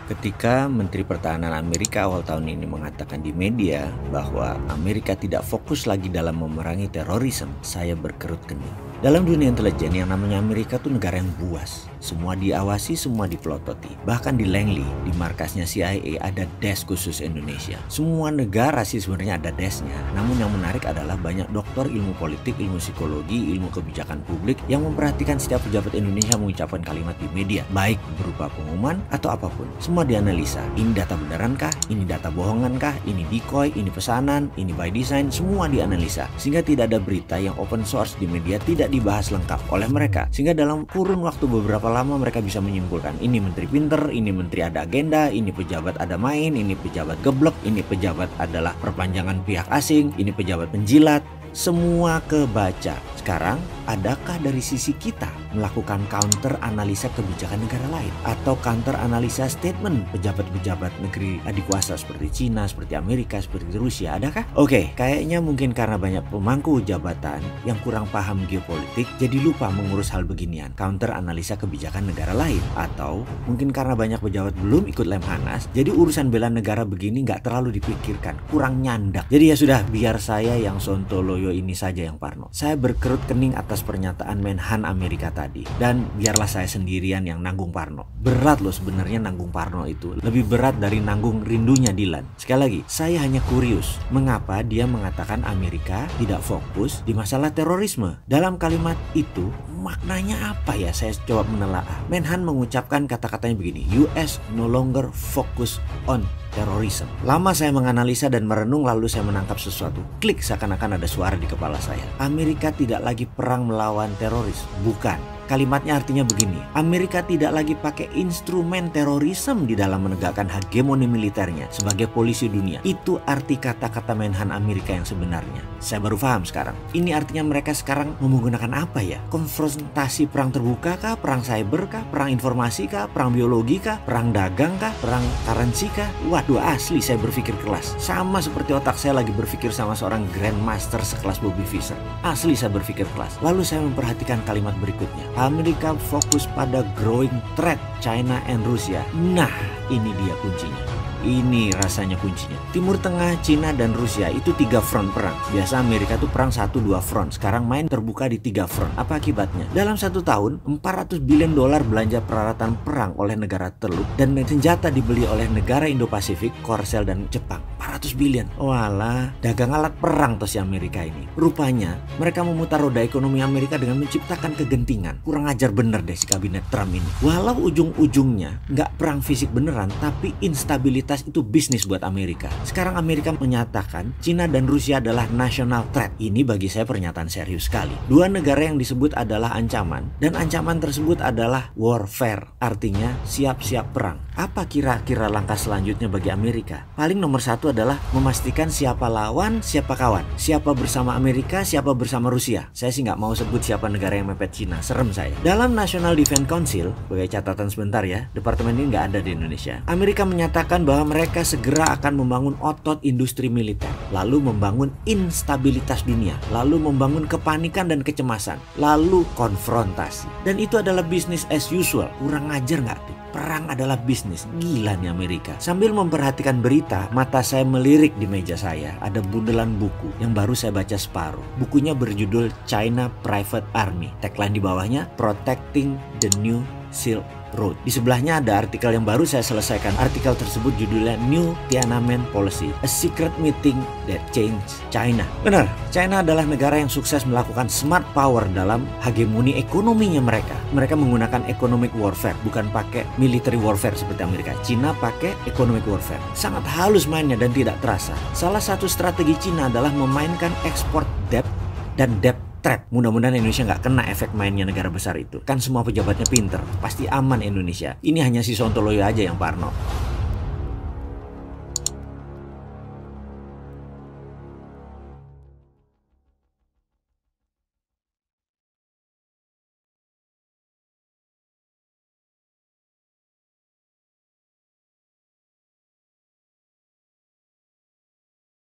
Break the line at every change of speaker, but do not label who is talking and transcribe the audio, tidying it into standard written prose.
Ketika Menteri Pertahanan Amerika awal tahun ini mengatakan di media bahwa Amerika tidak fokus lagi dalam memerangi terorisme, saya berkerut kening. Dalam dunia intelijen yang namanya Amerika tuh negara yang buas. Semua diawasi, semua dipelototi. Bahkan di Langley, di markasnya CIA ada desk khusus Indonesia. Semua negara sih sebenarnya ada desknya. Namun yang menarik adalah banyak doktor ilmu politik, ilmu psikologi, ilmu kebijakan publik yang memperhatikan setiap pejabat Indonesia mengucapkan kalimat di media, baik berupa pengumuman atau apapun. Semua dianalisa. Ini data benarankah? Ini data bohongankah? Ini decoy? Ini pesanan? Ini by design? Semua dianalisa. Sehingga tidak ada berita yang open source di media tidak dibahas lengkap oleh mereka. Sehingga dalam kurun waktu beberapa lama mereka bisa menyimpulkan ini menteri pinter, ini menteri ada agenda, ini pejabat ada main, ini pejabat geblek, ini pejabat adalah perpanjangan pihak asing, ini pejabat penjilat. Semua kebaca. Sekarang, adakah dari sisi kita melakukan counter analisa kebijakan negara lain? Atau counter analisa statement pejabat-pejabat negeri adikuasa seperti Cina, seperti Amerika, seperti Rusia? Adakah? Oke, kayaknya mungkin karena banyak pemangku jabatan yang kurang paham geopolitik, jadi lupa mengurus hal beginian. Counter analisa kebijakan negara lain. Atau mungkin karena banyak pejabat belum ikut Lemhanas, jadi urusan bela negara begini nggak terlalu dipikirkan. Kurang nyandak. Jadi ya sudah, biar saya yang sontoloyo ini saja yang parno. Saya berkerut kening atas pernyataan Menhan Amerika tadi. Dan biarlah saya sendirian yang nanggung parno. Berat loh sebenarnya nanggung parno itu. Lebih berat dari nanggung rindunya Dilan. Sekali lagi, saya hanya kurius. Mengapa dia mengatakan Amerika tidak fokus di masalah terorisme? Dalam kalimat itu, maknanya apa ya? Saya coba menelaah. Menhan mengucapkan kata-katanya begini. US no longer focus on terorisme. Lama saya menganalisa dan merenung lalu saya menangkap sesuatu. Klik, seakan-akan ada suara di kepala saya. Amerika tidak lagi perang melawan teroris. Bukan. Kalimatnya artinya begini, Amerika tidak lagi pakai instrumen terorisme di dalam menegakkan hegemoni militernya sebagai polisi dunia. Itu arti kata-kata Menhan Amerika yang sebenarnya. Saya baru paham sekarang. Ini artinya mereka sekarang menggunakan apa ya? Konfrontasi perang terbuka kah? Perang cyber kah? Perang informasi kah? Perang biologi kah? Perang dagang kah? Perang currency kah? Waduh, asli saya berpikir kelas. Sama seperti otak saya lagi berpikir sama seorang grandmaster sekelas Bobby Fischer. Asli saya berpikir kelas. Lalu saya memperhatikan kalimat berikutnya. Amerika fokus pada growing threat China and Rusia. Nah, ini dia kuncinya. Ini rasanya kuncinya. Timur Tengah, Cina, dan Rusia itu 3 front perang. Biasa Amerika tuh perang 1-2 front. Sekarang main terbuka di 3 front. Apa akibatnya? Dalam 1 tahun, $400 billion belanja peralatan perang oleh negara teluk dan senjata dibeli oleh negara Indo-Pasifik, Korsel, dan Jepang. 400 billion. Walah, dagang alat perang tuh si Amerika ini. Rupanya, mereka memutar roda ekonomi Amerika dengan menciptakan kegentingan. Kurang ajar bener deh si kabinet Trump ini. Walau ujung-ujungnya nggak perang fisik beneran, tapi instabilitas itu bisnis buat Amerika. Sekarang Amerika menyatakan Cina dan Rusia adalah national threat. Ini bagi saya pernyataan serius sekali. Dua negara yang disebut adalah ancaman, dan ancaman tersebut adalah warfare. Artinya siap-siap perang. Apa kira-kira langkah selanjutnya bagi Amerika? Paling nomor 1 adalah memastikan siapa lawan, siapa kawan. Siapa bersama Amerika, siapa bersama Rusia. Saya sih nggak mau sebut siapa negara yang mepet Cina. Serem saya. Dalam National Defense Council, sebagai catatan sebentar ya, departemen ini nggak ada di Indonesia. Amerika menyatakan bahwa mereka segera akan membangun otot industri militer. Lalu membangun instabilitas dunia. Lalu membangun kepanikan dan kecemasan. Lalu konfrontasi. Dan itu adalah business as usual. Kurang ajar nggak tuh? Perang adalah bisnis. Gila nih Amerika. Sambil memperhatikan berita, mata saya melirik di meja saya. Ada bundelan buku yang baru saya baca separuh. Bukunya berjudul China Private Army. Tagline di bawahnya, Protecting the New Silk Road. Di sebelahnya ada artikel yang baru saya selesaikan. Artikel tersebut judulnya New Tiananmen Policy, A Secret Meeting That Changed China. Benar, China adalah negara yang sukses melakukan smart power dalam hegemoni ekonominya mereka. Mereka menggunakan economic warfare, bukan pakai military warfare seperti Amerika. China pakai economic warfare. Sangat halus mainnya dan tidak terasa. Salah satu strategi China adalah memainkan export debt dan debt trap. Mudah-mudahan Indonesia nggak kena efek mainnya negara besar itu. Kan semua pejabatnya pinter. Pasti aman Indonesia. Ini hanya si Sontoloyo aja yang parno.